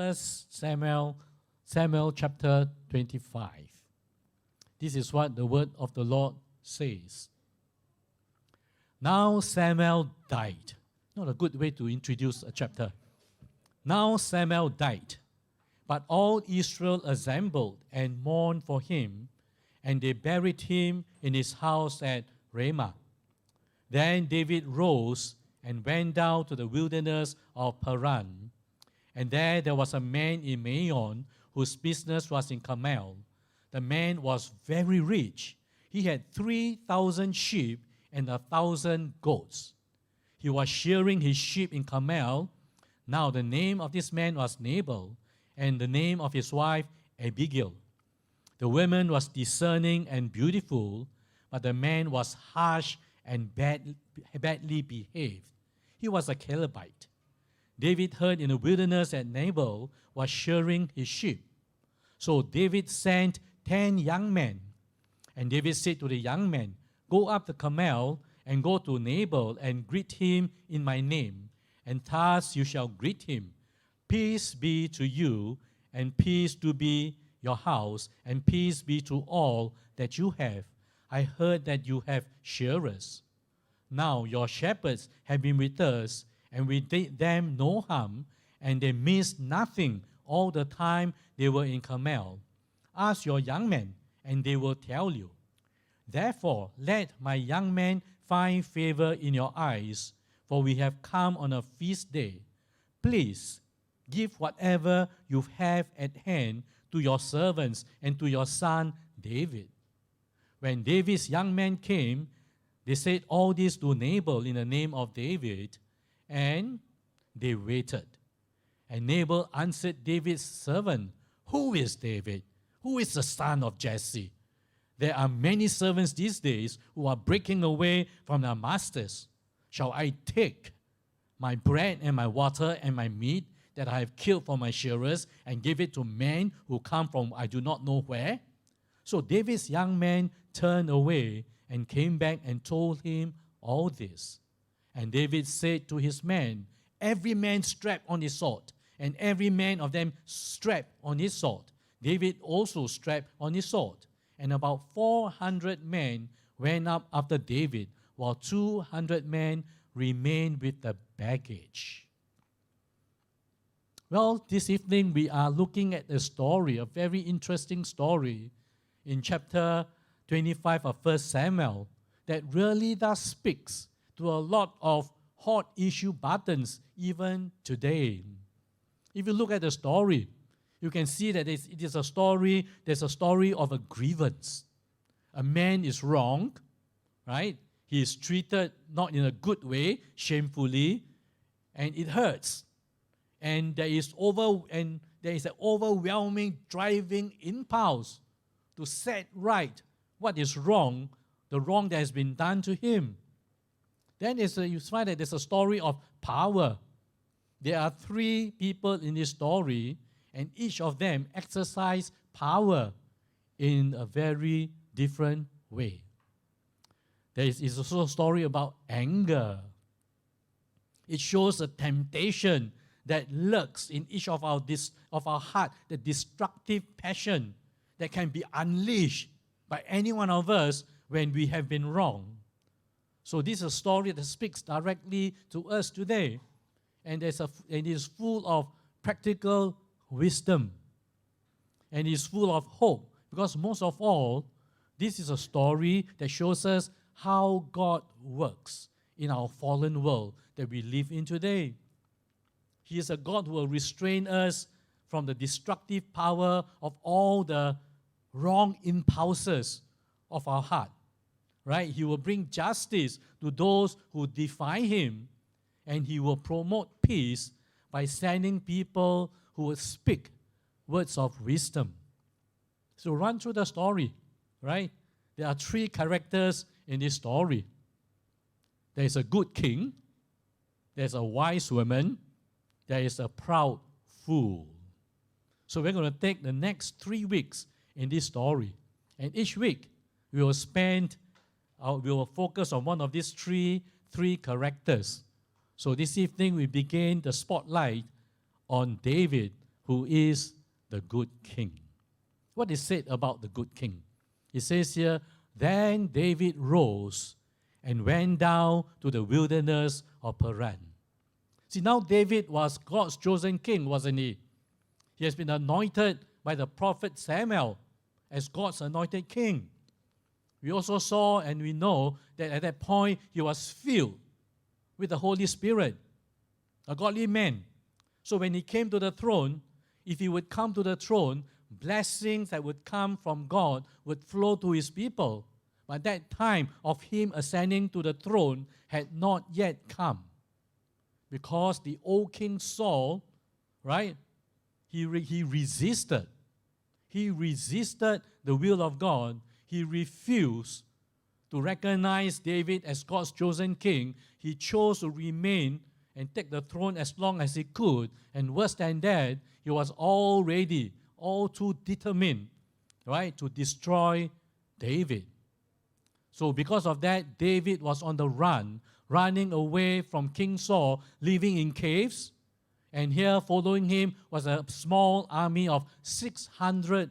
First Samuel chapter 25. This is what the word of the Lord says. Now Samuel died. Not a good way to introduce a chapter. Now Samuel died, but all Israel assembled and mourned for him, and they buried him in his house at Ramah. Then David rose and went down to the wilderness of Paran. And there was a man in Maon whose business was in Carmel. The man was very rich. He had 3,000 sheep and 1,000 goats. He was shearing his sheep in Carmel. Now the name of this man was Nabal, and the name of his wife Abigail. The woman was discerning and beautiful, but the man was harsh and badly behaved. He was a Calebite. David heard in the wilderness that Nabal was shearing his sheep. So David sent 10 young men. And David said to the young men, "Go up the Carmel and go to Nabal and greet him in my name. And thus you shall greet him. Peace be to you, and peace to be your house, and peace be to all that you have. I heard that you have shearers. Now your shepherds have been with us, and we did them no harm, and they missed nothing all the time they were in Carmel. Ask your young men, and they will tell you. Therefore, let my young men find favor in your eyes, for we have come on a feast day. Please give whatever you have at hand to your servants and to your son David." When David's young men came, they said all this to Nabal in the name of David, and they waited. And Nabal answered David's servant, "Who is David? Who is the son of Jesse? There are many servants these days who are breaking away from their masters. Shall I take my bread and my water and my meat that I have killed for my shearers and give it to men who come from I do not know where?" So David's young men turned away and came back and told him all this. And David said to his men, "Every man strap on his sword," and every man of them strapped on his sword. David also strapped on his sword. And about 400 men went up after David, while 200 men remained with the baggage. Well, this evening we are looking at a story, a very interesting story in chapter 25 of 1 Samuel that really does speaks to a lot of hot issue buttons even today. If you look at the story, you can see that there's a story of a grievance. A man is wronged, right? He is treated not in a good way, shamefully, and it hurts. And there is an overwhelming driving impulse to set right what is wrong, the wrong that has been done to him. Then you find that there's a story of power. There are 3 people in this story, and each of them exercise power in a very different way. There is also a story about anger. It shows a temptation that lurks in each of our heart, the destructive passion that can be unleashed by any one of us when we have been wrong. So this is a story that speaks directly to us today, and it is full of practical wisdom, and it's full of hope, because most of all, this is a story that shows us how God works in our fallen world that we live in today. He is a God who will restrain us from the destructive power of all the wrong impulses of our heart, right? He will bring justice to those who defy him, and he will promote peace by sending people who will speak words of wisdom. So run through the story, right? There are 3 characters in this story. There is a good king, there's a wise woman, there is a proud fool. So we're going to take the next 3 weeks in this story. And each week, we will focus on one of these three characters. So this evening, we begin the spotlight on David, who is the good king. What is said about the good king? It says here, then David rose and went down to the wilderness of Paran. See, now David was God's chosen king, wasn't he? He has been anointed by the prophet Samuel as God's anointed king. We also saw and we know that at that point he was filled with the Holy Spirit, a godly man. So when he came to the throne, if he would come to the throne, blessings that would come from God would flow to his people. But that time of him ascending to the throne had not yet come. Because the old King Saul, right, he resisted. He resisted the will of God. He refused to recognize David as God's chosen king. He chose to remain and take the throne as long as he could. And worse than that, he was already all too determined, right, to destroy David. So because of that, David was on the run, running away from King Saul, living in caves. And here following him was a small army of 600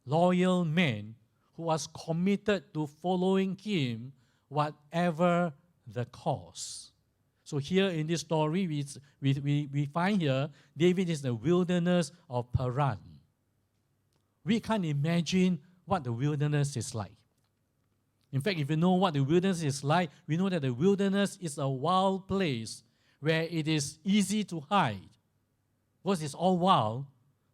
loyal men who was committed to following him whatever the cost. So here in this story, we find here, David is in the wilderness of Paran. We can't imagine what the wilderness is like. In fact, if you know what the wilderness is like, we know that the wilderness is a wild place where it is easy to hide. Because it's all wild,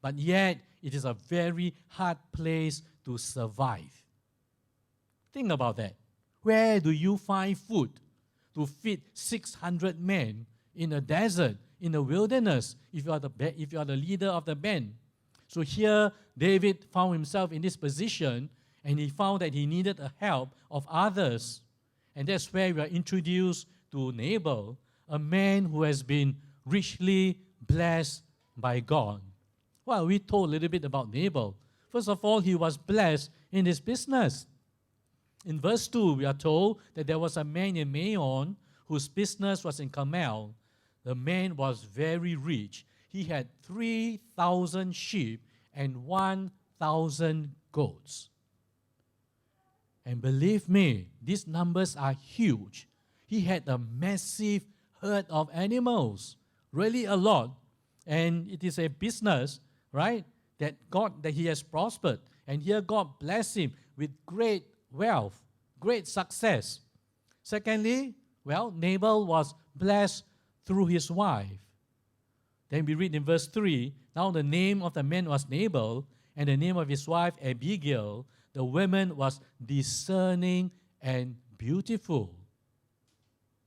but yet it is a very hard place to survive. Think about that. Where do you find food to feed 600 men in a desert, in the wilderness, if you are the leader of the band? So here, David found himself in this position, and he found that he needed the help of others. And that's where we are introduced to Nabal, a man who has been richly blessed by God. Well, we told a little bit about Nabal. First of all, he was blessed in his business. In verse 2, we are told that there was a man in Maon whose business was in Carmel. The man was very rich. He had 3,000 sheep and 1,000 goats. And believe me, these numbers are huge. He had a massive herd of animals, really a lot. And it is a business, right, that he has prospered. And here God blessed him with great wealth, great success. Secondly, Nabal was blessed through his wife. Then we read in verse 3, now the name of the man was Nabal, and the name of his wife Abigail. The woman was discerning and beautiful.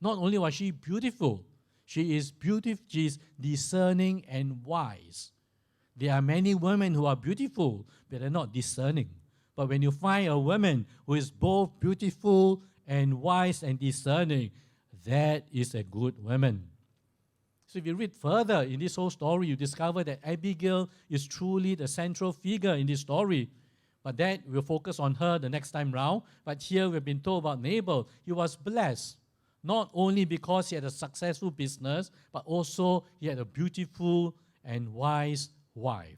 Not only was she beautiful, she is discerning and wise. There are many women who are beautiful, but they're not discerning. But when you find a woman who is both beautiful and wise and discerning, that is a good woman. So if you read further in this whole story, you discover that Abigail is truly the central figure in this story. But that we'll focus on her the next time round. But here we've been told about Nabal. He was blessed, not only because he had a successful business, but also he had a beautiful and wise wife.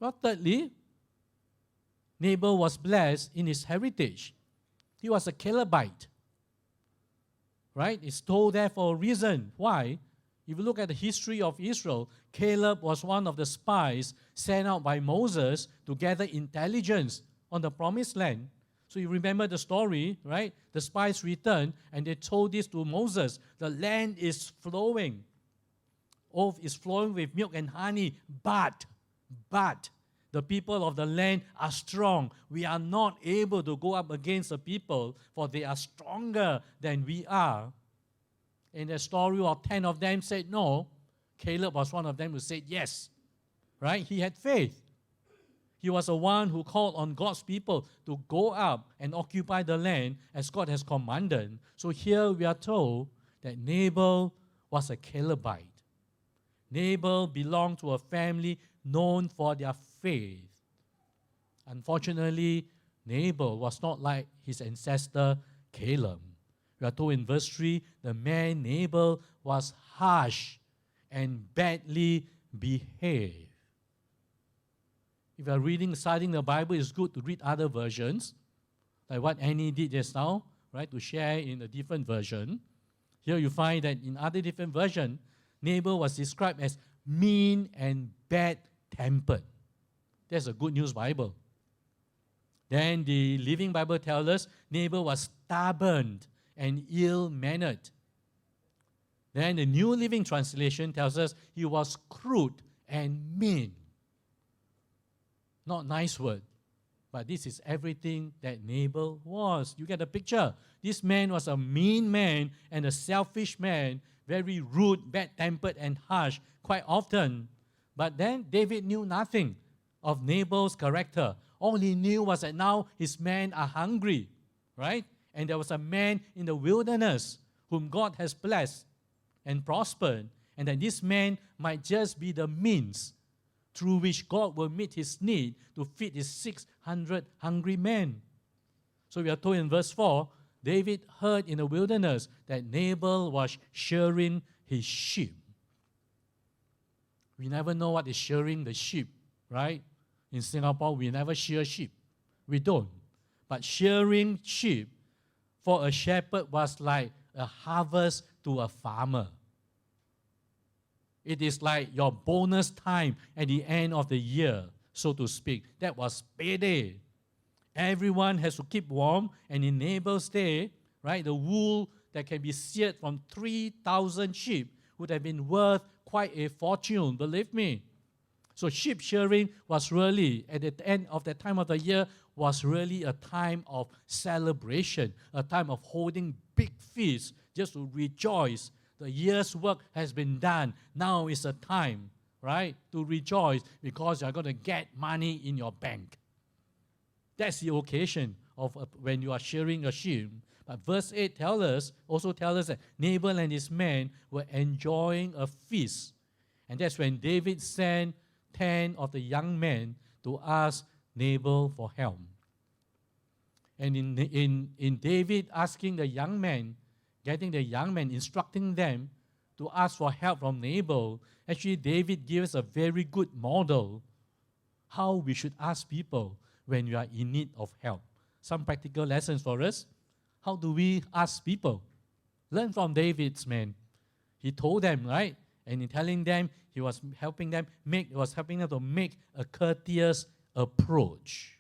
Well, thirdly, Nabal was blessed in his heritage. He was a Calebite. Right? It's told there for a reason. Why? If you look at the history of Israel, Caleb was one of the spies sent out by Moses to gather intelligence on the promised land. So you remember the story, right? The spies returned and they told this to Moses. The land is flowing. Oh, it's flowing with milk and honey, but the people of the land are strong. We are not able to go up against the people, for they are stronger than we are. In the story of 10 of them said no. Caleb was one of them who said yes. Right? He had faith. He was the one who called on God's people to go up and occupy the land as God has commanded. So here we are told that Nabal was a Calebite. Nabal belonged to a family known for their faith. Unfortunately, Nabal was not like his ancestor Caleb. We are told in verse 3, the man Nabal was harsh and badly behaved. If you are studying the Bible, it's good to read other versions, like what Annie did just now, right, to share in a different version. Here you find that in other different versions, Nabal was described as mean and bad-tempered. That's a Good News Bible. Then the Living Bible tells us Nabal was stubborn and ill-mannered. Then the New Living Translation tells us he was crude and mean. Not nice word, but this is everything that Nabal was. You get the picture. This man was a mean man and a selfish man, very rude, bad-tempered, and harsh quite often. But then David knew nothing of Nabal's character. All he knew was that now his men are hungry, right? And there was a man in the wilderness whom God has blessed and prospered, and that this man might just be the means through which God will meet his need to feed his 600 hungry men. So we are told in verse 4, David heard in the wilderness that Nabal was shearing his sheep. We never know what is shearing the sheep, right? In Singapore, we never shear sheep. We don't. But shearing sheep for a shepherd was like a harvest to a farmer. It is like your bonus time at the end of the year, so to speak. That was payday. Everyone has to keep warm, and in Nabal's day, right, the wool that can be sheared from 3,000 sheep would have been worth quite a fortune, believe me. So sheep shearing was really, at the end of that time of the year, was really a time of celebration, a time of holding big feasts just to rejoice. The year's work has been done. Now is the time, right, to rejoice because you're going to get money in your bank. That's the occasion of when you are shearing a sheep. But verse 8 also tells us that Nabal and his men were enjoying a feast. And that's when David sent 10 of the young men to ask Nabal for help. And in David asking the young men, getting the young men, instructing them to ask for help from Nabal, actually David gives a very good model how we should ask people when you are in need of help. Some practical lessons for us. How do we ask people? Learn from David's men. He told them, right? And in telling them, he was helping them to make a courteous approach.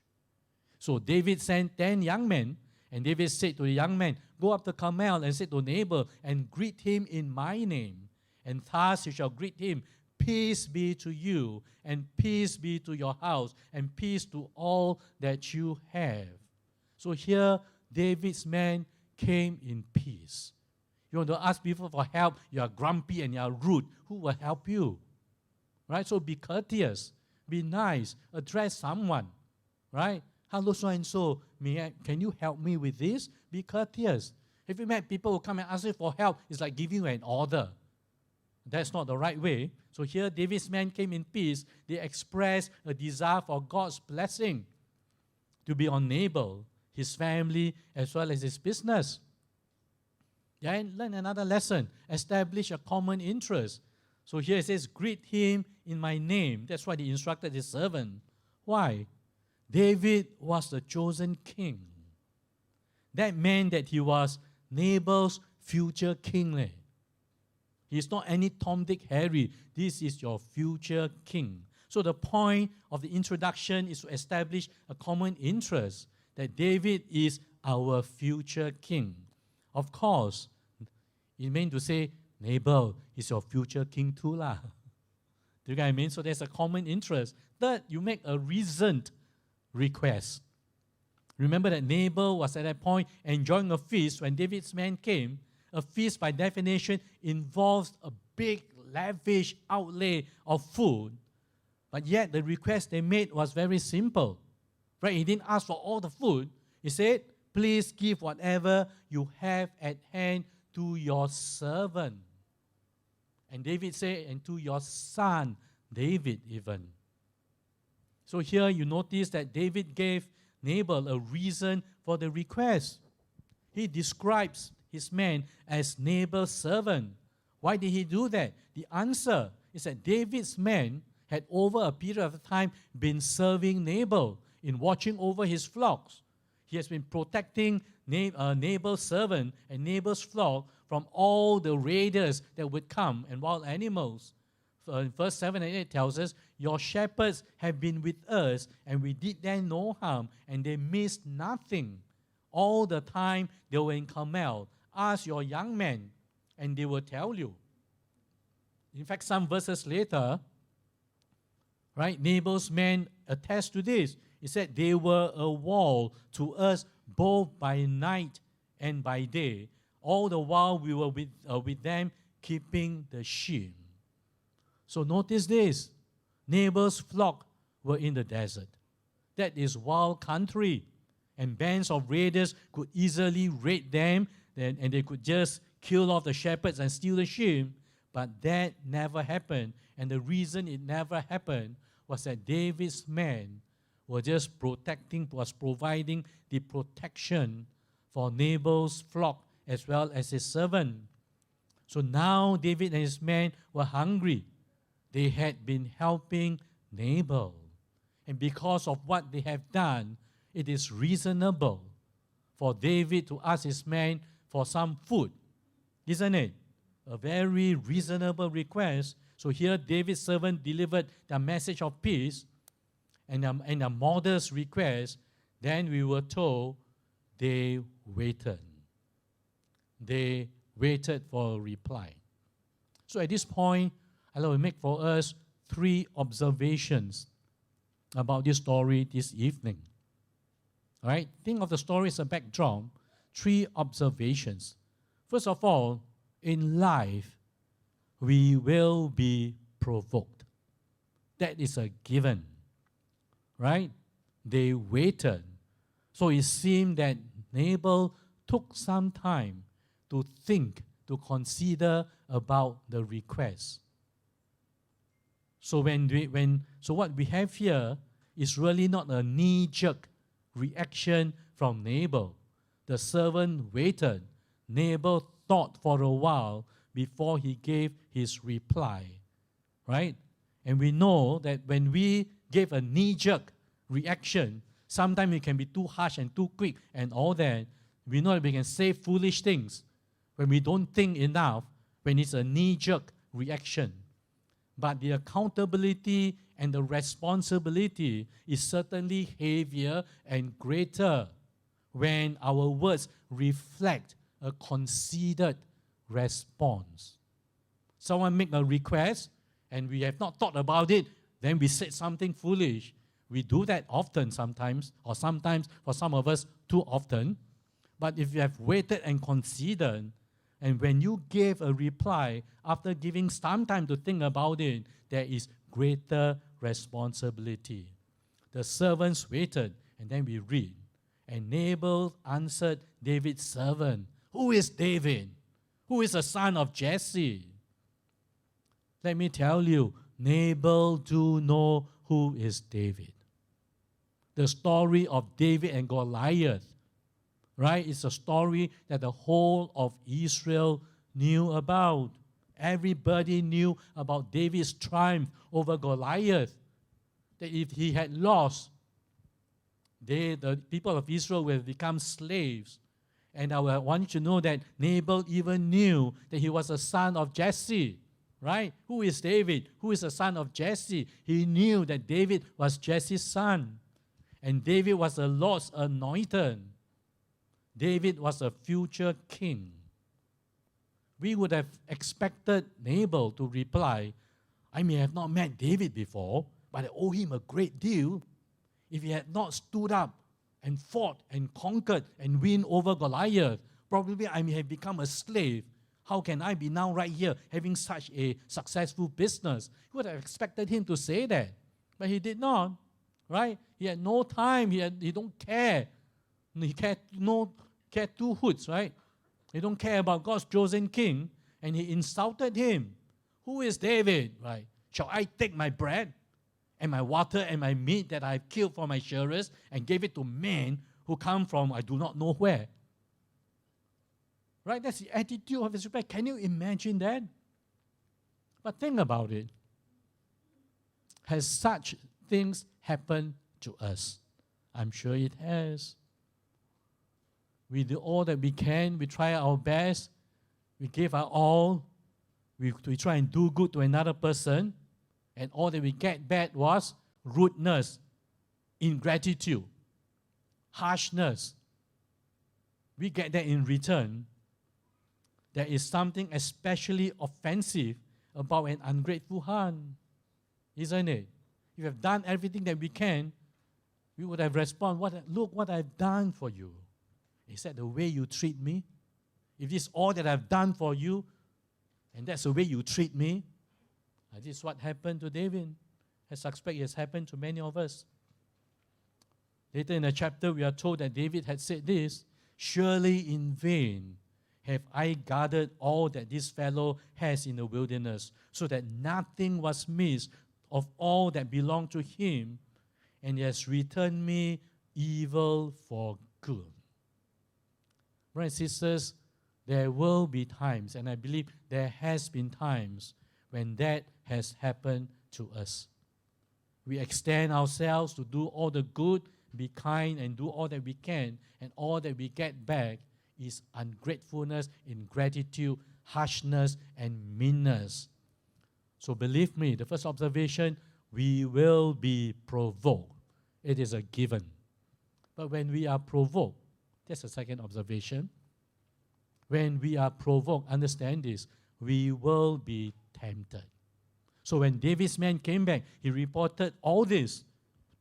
So David sent 10 young men, and David said to the young men, go up to Carmel and say to Nabal, and greet him in my name. And thus you shall greet him, peace be to you, and peace be to your house, and peace to all that you have. So here, David's men came in peace. You want to ask people for help, you are grumpy and you are rude. Who will help you? Right? So be courteous, be nice, address someone. Right? Hello, so-and-so, can you help me with this? Be courteous. If you met people who come and ask you for help, it's like giving you an order. That's not the right way. So here, David's men came in peace. They expressed a desire for God's blessing to be on Nabal, his family, as well as his business. Then learn another lesson. Establish a common interest. So here it says, greet him in my name. That's why he instructed his servant. Why? David was the chosen king. That meant that he was Nabal's future king. He's not any Tom, Dick, Harry. This is your future king. So the point of the introduction is to establish a common interest, that David is our future king. Of course, it meant to say, Nabal is your future king too. Do you get what I mean? So there's a common interest. Third, you make a reasoned request. Remember that Nabal was at that point enjoying a feast when David's men came. A feast, by definition, involves a big, lavish outlay of food. But yet, the request they made was very simple. Right? He didn't ask for all the food. He said, please give whatever you have at hand to your servant. And David said, and to your son, David even. So here you notice that David gave Nabal a reason for the request. He describes his man as Nabal's servant. Why did he do that? The answer is that David's men had over a period of time been serving Nabal in watching over his flocks. He has been protecting Nabal's servant and Nabal's flock from all the raiders that would come and wild animals. Verse 7 and 8 tells us, your shepherds have been with us, and we did them no harm, and they missed nothing. All the time they were in Carmel. Ask your young men, and they will tell you. In fact, some verses later, right, Nabal's men attest to this. He said, they were a wall to us both by night and by day. All the while we were with them, keeping the sheep. So notice this. Nabal's flock were in the desert. That is wild country. And bands of raiders could easily raid them, and they could just kill off the shepherds and steal the sheep. But that never happened. And the reason it never happened was that David's men were just providing the protection for Nabal's flock as well as his servant. So now David and his men were hungry. They had been helping Nabal. And because of what they have done, it is reasonable for David to ask his men for some food. Isn't it? A very reasonable request. So here David's servant delivered the message of peace and a modest request. Then we were told they waited. They waited for a reply. So at this point, I will make for us 3 observations about this story this evening. All right? Think of the story as a backdrop. 3 observations. First of all, in life, we will be provoked. That is a given. Right? They waited. So it seemed that Nabal took some time to think, to consider about the request. So what we have here is really not a knee-jerk reaction from Nabal. The servant waited. Nabal thought for a while before he gave his reply. Right? And we know that when we give a knee-jerk reaction, sometimes it can be too harsh and too quick and all that. We know that we can say foolish things when we don't think enough, when it's a knee-jerk reaction. But the accountability and the responsibility is certainly heavier and greater when our words reflect a considered response. Someone make a request and we have not thought about it, then we said something foolish. We do that often sometimes, or sometimes for some of us too often. But if you have waited and considered, and when you gave a reply, after giving some time to think about it, there is greater responsibility. The servants waited, and then we read, and Nabal answered David's servant, "Who is David? Who is the son of Jesse?" Let me tell you, Nabal do know who is David. The story of David and Goliath, right? It's a story that the whole of Israel knew about. Everybody knew about David's triumph over Goliath. That if he had lost, the people of Israel would have become slaves. And I want you to know that Nabal even knew that he was a son of Jesse. Right? Who is David? Who is the son of Jesse? He knew that David was Jesse's son. And David was the Lord's anointed. David was a future king. We would have expected Nabal to reply, "I may have not met David before, but I owe him a great deal. If he had not stood up and fought and conquered and win over Goliath, probably I may have become a slave. How can I be now right here having such a successful business?" You would have expected him to say that. But he did not. Right? He had no time. He don't care. He cared two hoots, right? He don't care about God's chosen king. And he insulted him. "Who is David?" Right? "Shall I take my bread and my water and my meat that I have killed for my shearers and gave it to men who come from I do not know where?" Right? That's the attitude of his reply. Can you imagine that? But think about it. Has such things happened to us? I'm sure it has. We do all that we can. We try our best. We give our all. We try and do good to another person. And all that we get back was rudeness, ingratitude, harshness. We get that in return. There is something especially offensive about an ungrateful heart, isn't it? If we have done everything that we can, we would have responded, look what I've done for you. Is that the way you treat me? If this is all that I've done for you, and that's the way you treat me, this is what happened to David. I suspect it has happened to many of us. Later in the chapter, we are told that David had said this, surely in vain have I guarded all that this fellow has in the wilderness, so that nothing was missed of all that belonged to him, and he has returned me evil for good. Brothers and sisters, there will be times, and I believe there has been times, when that has happened to us. We extend ourselves to do all the good, be kind, and do all that we can, and all that we get back is ungratefulness, ingratitude, harshness, and meanness. So believe me, the first observation, we will be provoked. It is a given. But when we are provoked, that's the second observation. When we are provoked, understand this, we will be tempted. So when David's men came back, he reported all this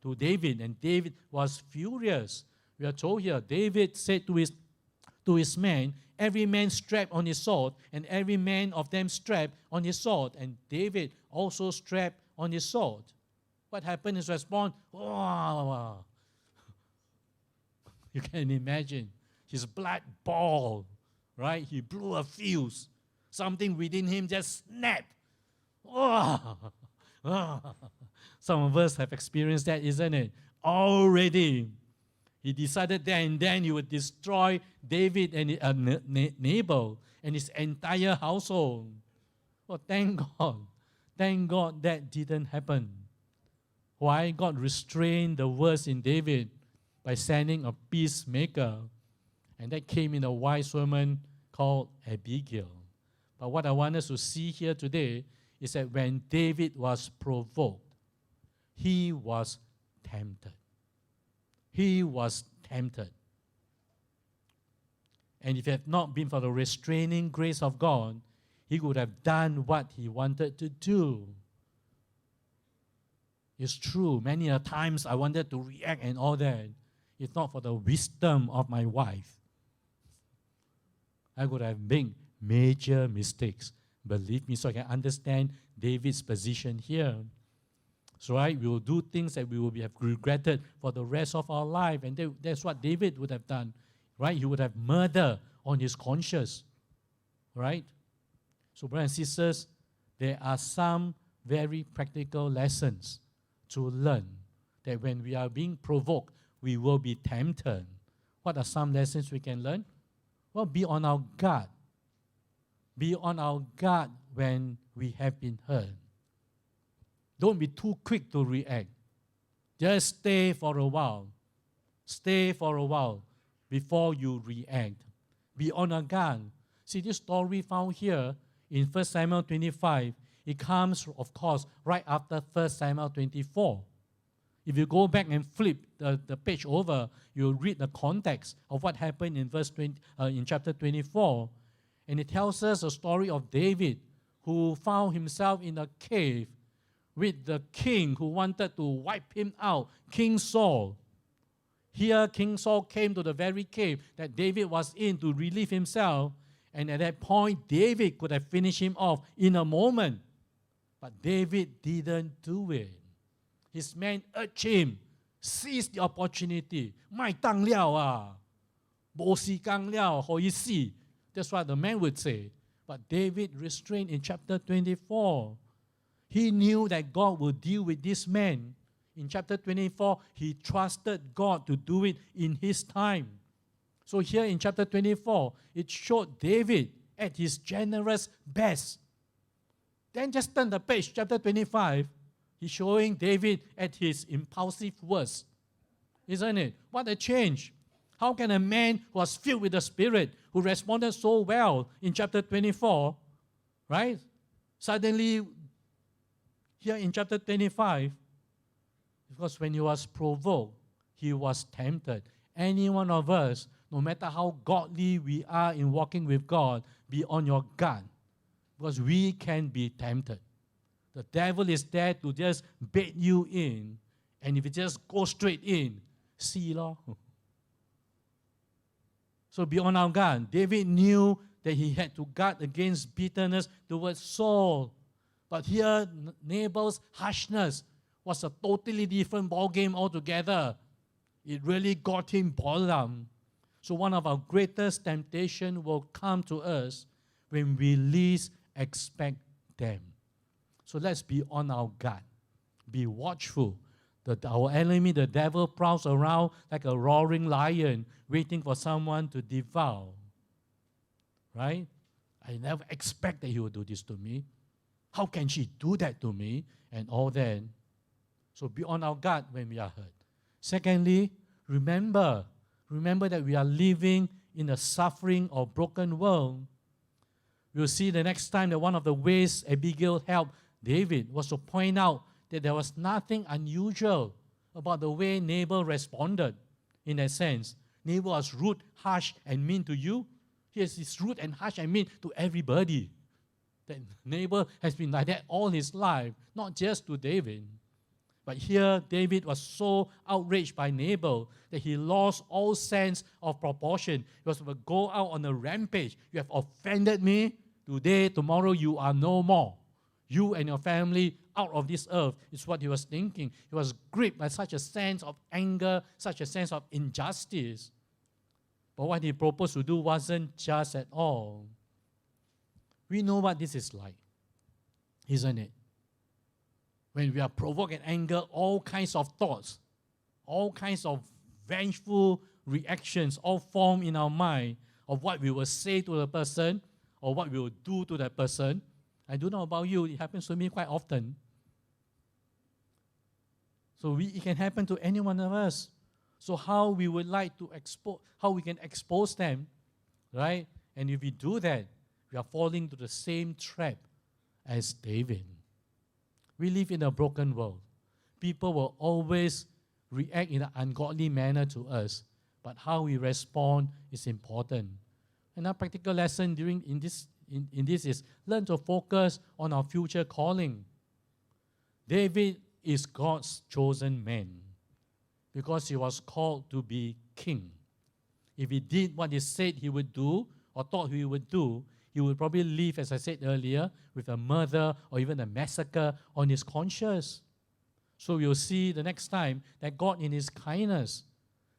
to David, and David was furious. We are told here, David said to his men, every man strapped on his sword, and every man of them strapped on his sword, and David also strapped on his sword. What happened? His response, oh. You can imagine, his blood boiled, right? He blew a fuse. Something within him just snapped. Oh. Some of us have experienced that, isn't it? Already. He decided there and then he would destroy David and Nabal and his entire household. Well, thank God. Thank God that didn't happen. Why? God restrained the worst in David by sending a peacemaker. And that came in a wise woman called Abigail. But what I want us to see here today is that when David was provoked, he was tempted. He was tempted. And if it had not been for the restraining grace of God, he would have done what he wanted to do. It's true, many a times I wanted to react and all that. If not for the wisdom of my wife, I would have made major mistakes. Believe me, so I can understand David's position here. So right, we will do things that we will have regretted for the rest of our life. And that's what David would have done. Right? He would have murder on his conscience. Right? So brothers and sisters, there are some very practical lessons to learn. That when we are being provoked, we will be tempted. What are some lessons we can learn? Well, be on our guard. Be on our guard when we have been hurt. Don't be too quick to react. Just stay for a while. Stay for a while before you react. Be on our guard. See, this story found here in 1 Samuel 25, it comes, of course, right after 1 Samuel 24. If you go back and flip the page over, you'll read the context of what happened in chapter 24. And it tells us a story of David who found himself in a cave with the king who wanted to wipe him out, King Saul. Here, King Saul came to the very cave that David was in to relieve himself. And at that point, David could have finished him off in a moment. But David didn't do it. His men urged him, seize the opportunity. 卖当了啊，没时间了，可以死. That's what the man would say. But David restrained in chapter 24. He knew that God would deal with this man. In chapter 24, he trusted God to do it in his time. So here in chapter 24, it showed David at his generous best. Then just turn the page, chapter 25. He's showing David at his impulsive worst, isn't it? What a change. How can a man who was filled with the Spirit, who responded so well in chapter 24, right? Suddenly, here in chapter 25, because when he was provoked, he was tempted. Any one of us, no matter how godly we are in walking with God, be on your guard, because we can be tempted. The devil is there to just bait you in, and if you just go straight in, see, Lord. So be on our guard. David knew that he had to guard against bitterness towards Saul. But here, Nabal's harshness was a totally different ballgame altogether. It really got him boiled down. So one of our greatest temptations will come to us when we least expect them. So let's be on our guard. Be watchful. Our enemy, the devil, prowls around like a roaring lion, waiting for someone to devour. Right? I never expect that he will do this to me. How can she do that to me? And all that. So be on our guard when we are hurt. Secondly, remember that we are living in a suffering or broken world. We'll see the next time that one of the ways Abigail helped David was to point out that there was nothing unusual about the way Nabal responded. In that sense, Nabal was rude, harsh, and mean to you. He is rude and harsh and mean to everybody. That Nabal has been like that all his life, not just to David. But here, David was so outraged by Nabal that he lost all sense of proportion. He was going to go out on a rampage. You have offended me. Today, tomorrow, you are no more. You and your family out of this earth is what he was thinking. He was gripped by such a sense of anger, such a sense of injustice. But what he proposed to do wasn't just at all. We know what this is like, isn't it? When we are provoked and anger, all kinds of thoughts, all kinds of vengeful reactions all form in our mind of what we will say to the person or what we will do to that person. I don't know about you, it happens to me quite often. So it can happen to any one of us. So how we would like to how we can expose them, right? And if we do that, we are falling to the same trap as David. We live in a broken world. People will always react in an ungodly manner to us, but how we respond is important. And our practical lesson in this is learn to focus on our future calling. David is God's chosen man because he was called to be king. If he did what he said he would do or thought he would do, he would probably live, as I said earlier, with a murder or even a massacre on his conscience. So we'll see the next time that God in his kindness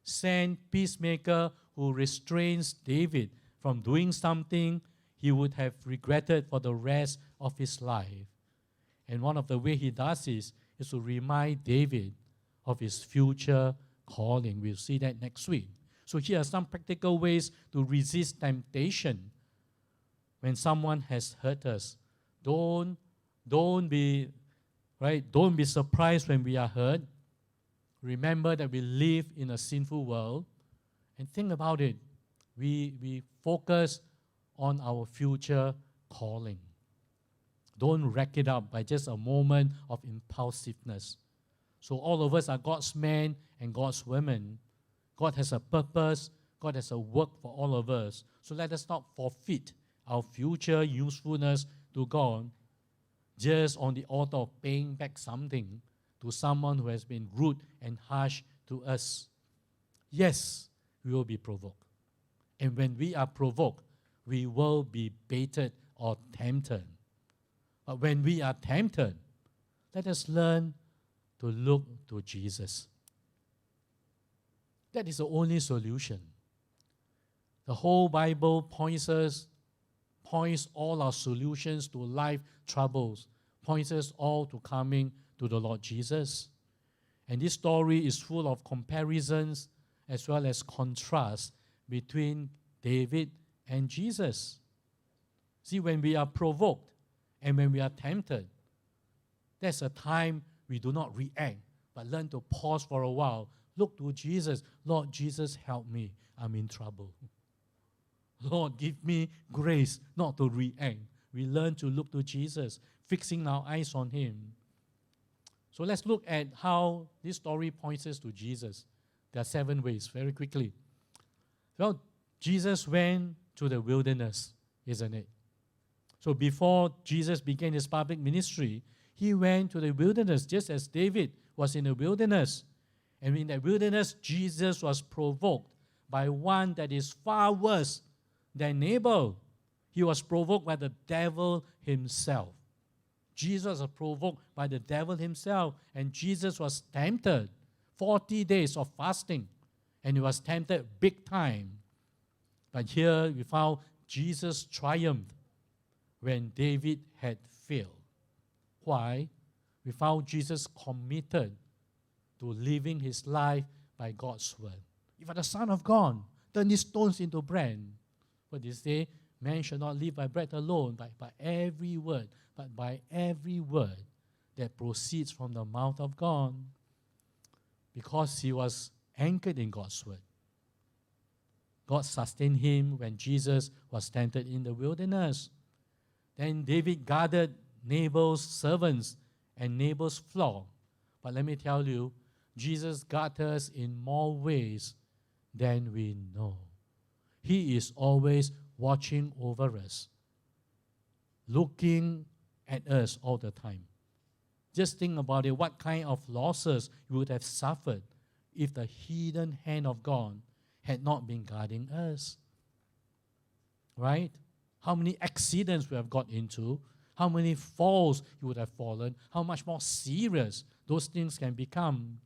sent peacemaker who restrains David from doing something he would have regretted for the rest of his life. And one of the ways he does this is to remind David of his future calling. We'll see that next week. So here are some practical ways to resist temptation when someone has hurt us. Don't be surprised when we are hurt. Remember that we live in a sinful world. And think about it. We focus on our future calling. Don't rack it up by just a moment of impulsiveness. So all of us are God's men and God's women. God has a purpose. God has a work for all of us. So let us not forfeit our future usefulness to God just on the altar of paying back something to someone who has been rude and harsh to us. Yes, we will be provoked. And when we are provoked, we will be baited or tempted. But when we are tempted, let us learn to look to Jesus. That is the only solution. The whole Bible points all our solutions to life troubles, points us all to coming to the Lord Jesus. And this story is full of comparisons as well as contrasts between David and Jesus. See, when we are provoked and when we are tempted, that's a time we do not react, but learn to pause for a while. Look to Jesus. Lord Jesus, help me. I'm in trouble. Lord, give me grace not to react. We learn to look to Jesus, fixing our eyes on him. So let's look at how this story points us to Jesus. There are 7 ways, very quickly. Well, Jesus went to the wilderness, isn't it? So before Jesus began his public ministry, he went to the wilderness, just as David was in the wilderness. And in that wilderness, Jesus was provoked by one that is far worse than Nabal. He was provoked by the devil himself. Jesus was provoked by the devil himself, and Jesus was tempted. 40 days of fasting, and he was tempted big time. But here we found Jesus triumphed when David had failed. Why? We found Jesus committed to living his life by God's word. If you're the Son of God, turn these stones into bread. What they say, man shall not live by bread alone, but by every word, that proceeds from the mouth of God. Because he was anchored in God's word. God sustained him when Jesus was tempted in the wilderness. Then David guarded Nabal's servants and Nabal's flock. But let me tell you, Jesus guards us in more ways than we know. He is always watching over us, looking at us all the time. Just think about it, what kind of losses you would have suffered if the hidden hand of God had not been guarding us. Right? How many accidents we have got into, how many falls you would have fallen, how much more serious those things can become.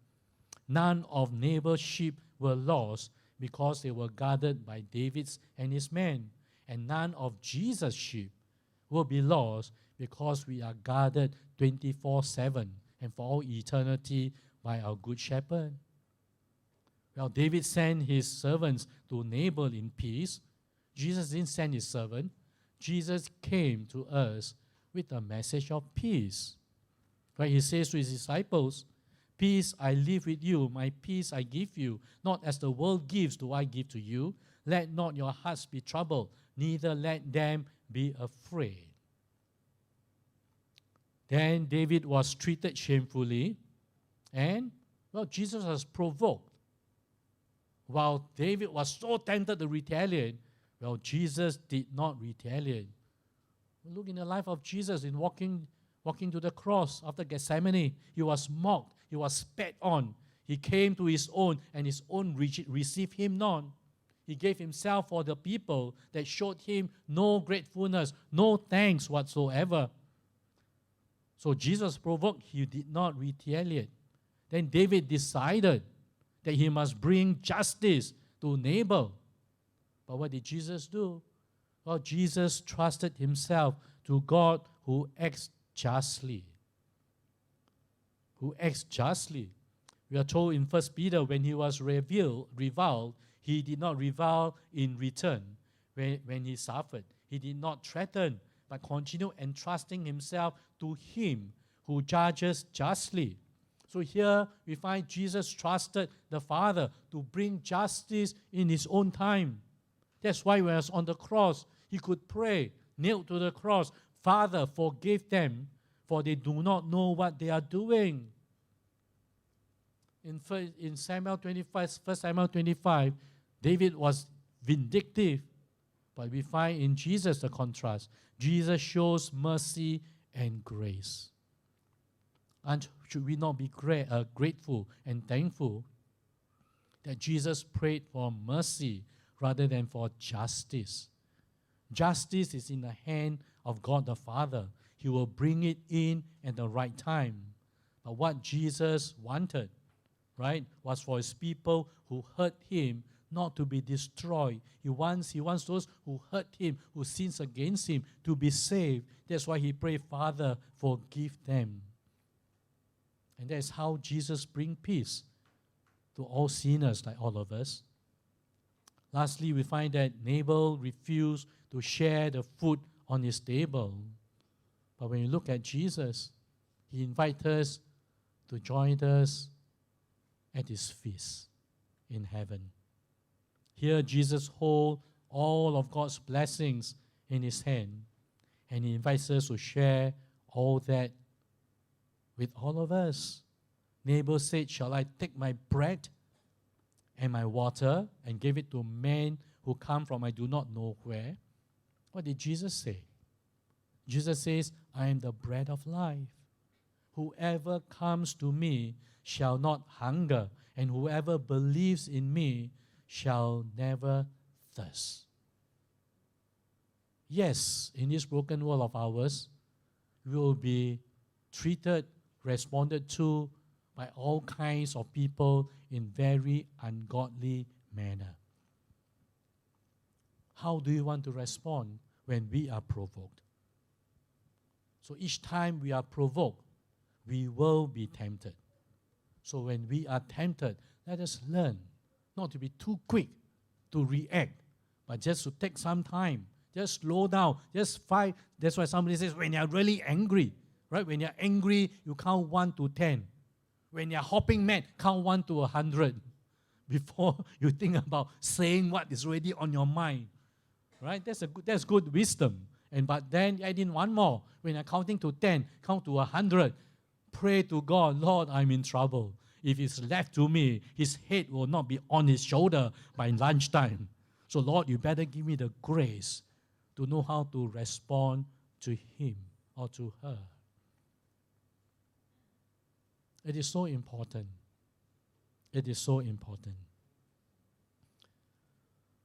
None of Nabal's sheep were lost because they were guarded by David's and his men. And none of Jesus' sheep will be lost because we are guarded 24/7 and for all eternity by our good shepherd. Well, David sent his servants to Nabal in peace. Jesus didn't send his servant. Jesus came to us with a message of peace. Right? He says to his disciples, peace I leave with you, my peace I give you. Not as the world gives do I give to you. Let not your hearts be troubled, neither let them be afraid. Then David was treated shamefully, and, well, Jesus was provoked. While David was so tempted to retaliate, well, Jesus did not retaliate. Look in the life of Jesus in walking to the cross after Gethsemane. He was mocked. He was spat on. He came to his own, and his own received him not. He gave himself for the people that showed him no gratefulness, no thanks whatsoever. So Jesus provoked, he did not retaliate. Then David decided that he must bring justice to Nabal. But what did Jesus do? Well, Jesus trusted himself to God who acts justly. Who acts justly. We are told in 1 Peter, when he was reviled, he did not revile in return when he suffered. He did not threaten, but continued entrusting himself to him who judges justly. So here we find Jesus trusted the Father to bring justice in his own time. That's why when he was on the cross, he could pray, nailed to the cross, Father, forgive them, for they do not know what they are doing. In 1 Samuel 25, David was vindictive. But we find in Jesus the contrast. Jesus shows mercy and grace. And should we not be grateful and thankful that Jesus prayed for mercy rather than for justice? Justice is in the hand of God the Father. He will bring it in at the right time. But what Jesus wanted, right, was for his people who hurt him not to be destroyed. He wants those who hurt him, who sins against him, to be saved. That's why he prayed, Father, forgive them. And that's how Jesus brings peace to all sinners like all of us. Lastly, we find that Nabal refused to share the food on his table. But when you look at Jesus, he invites us to join us at his feast in heaven. Here Jesus holds all of God's blessings in his hand, and he invites us to share all that with all of us. Neighbor said, "Shall I take my bread and my water and give it to men who come from I do not know where?" What did Jesus say? Jesus says, "I am the bread of life. Whoever comes to me shall not hunger, and whoever believes in me shall never thirst." Yes, in this broken world of ours, we will be treated, responded to by all kinds of people in very ungodly manner. How do you want to respond when we are provoked? So each time we are provoked, we will be tempted. So when we are tempted, let us learn not to be too quick to react, but just to take some time, just slow down, just fight. That's why somebody says, when you're really angry, right? When you're angry, you count 1 to 10. When you're hopping mad, count 1 to 100 before you think about saying what is already on your mind, right? That's good wisdom. But then add in one more. When you're counting to 10, count to 100. Pray to God, "Lord, I'm in trouble. If it's left to me, his head will not be on his shoulder by lunchtime. So Lord, you better give me the grace to know how to respond to him or to her." It is so important. It is so important.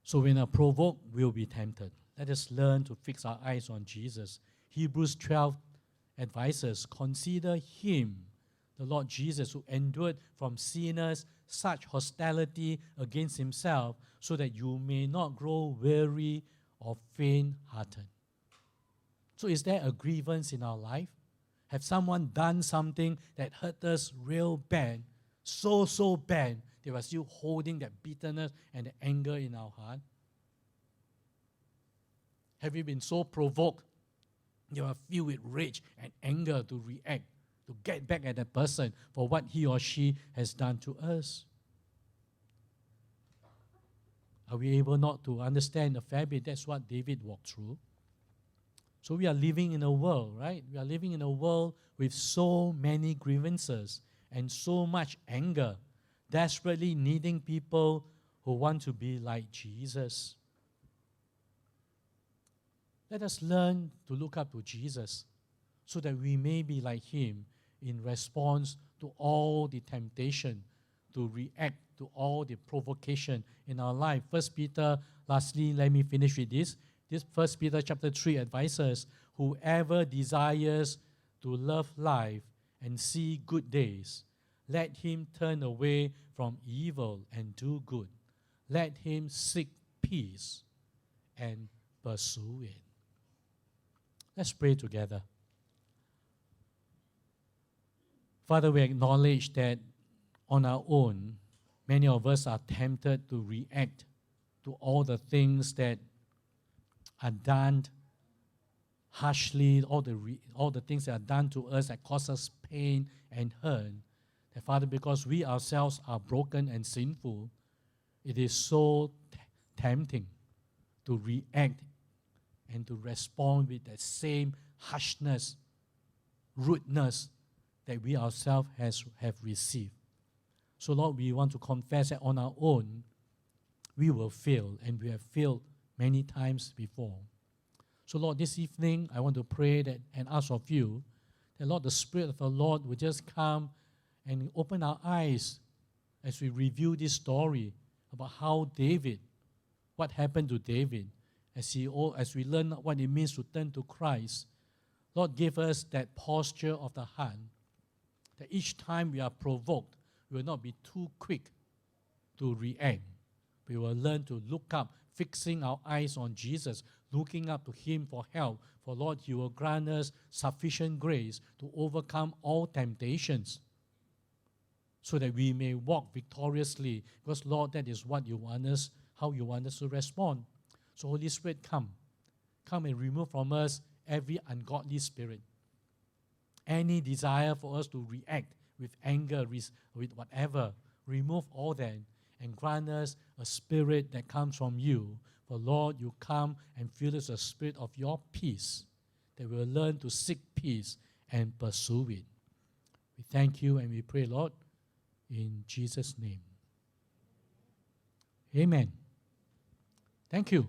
So when are provoked, we'll be tempted. Let us learn to fix our eyes on Jesus. Hebrews 12 advises, "Consider him, the Lord Jesus, who endured from sinners such hostility against himself, so that you may not grow weary or faint-hearted." So is there a grievance in our life? Have someone done something that hurt us real bad, so bad, they were still holding that bitterness and the anger in our heart? Have you been so provoked, you are filled with rage and anger to react, to get back at that person for what he or she has done to us? Are we able not to understand a fair bit? That's what David walked through. So we are living in a world, right? We are living in a world with so many grievances and so much anger, desperately needing people who want to be like Jesus. Let us learn to look up to Jesus so that we may be like him in response to all the temptation, to react to all the provocation in our life. First Peter, lastly, let me finish with this. This 1 Peter chapter 3 advises, "Whoever desires to love life and see good days, let him turn away from evil and do good. Let him seek peace and pursue it." Let's pray together. Father, we acknowledge that on our own, many of us are tempted to react to all the things that are done harshly, all the things that are done to us that cause us pain and hurt. That, Father, because we ourselves are broken and sinful, it is so tempting to react and to respond with that same harshness, rudeness that we ourselves have received. So, Lord, we want to confess that on our own, we will fail, and we have failed many times before. So, Lord, this evening, I want to pray that and ask of you that, Lord, the Spirit of the Lord will just come and open our eyes as we review this story about how David, what happened to David, as we learn what it means to turn to Christ. Lord, give us that posture of the heart, that each time we are provoked, we will not be too quick to react. We will learn to look up, fixing our eyes on Jesus, looking up to him for help. For Lord, he will grant us sufficient grace to overcome all temptations so that we may walk victoriously. Because Lord, that is what you want us, how you want us to respond. So Holy Spirit, come and remove from us every ungodly spirit. Any desire for us to react with anger, with whatever. Remove all that and grant us a spirit that comes from you. For Lord, you come and fill us with a spirit of your peace, that we will learn to seek peace and pursue it. We thank you and we pray, Lord, in Jesus' name. Amen. Thank you.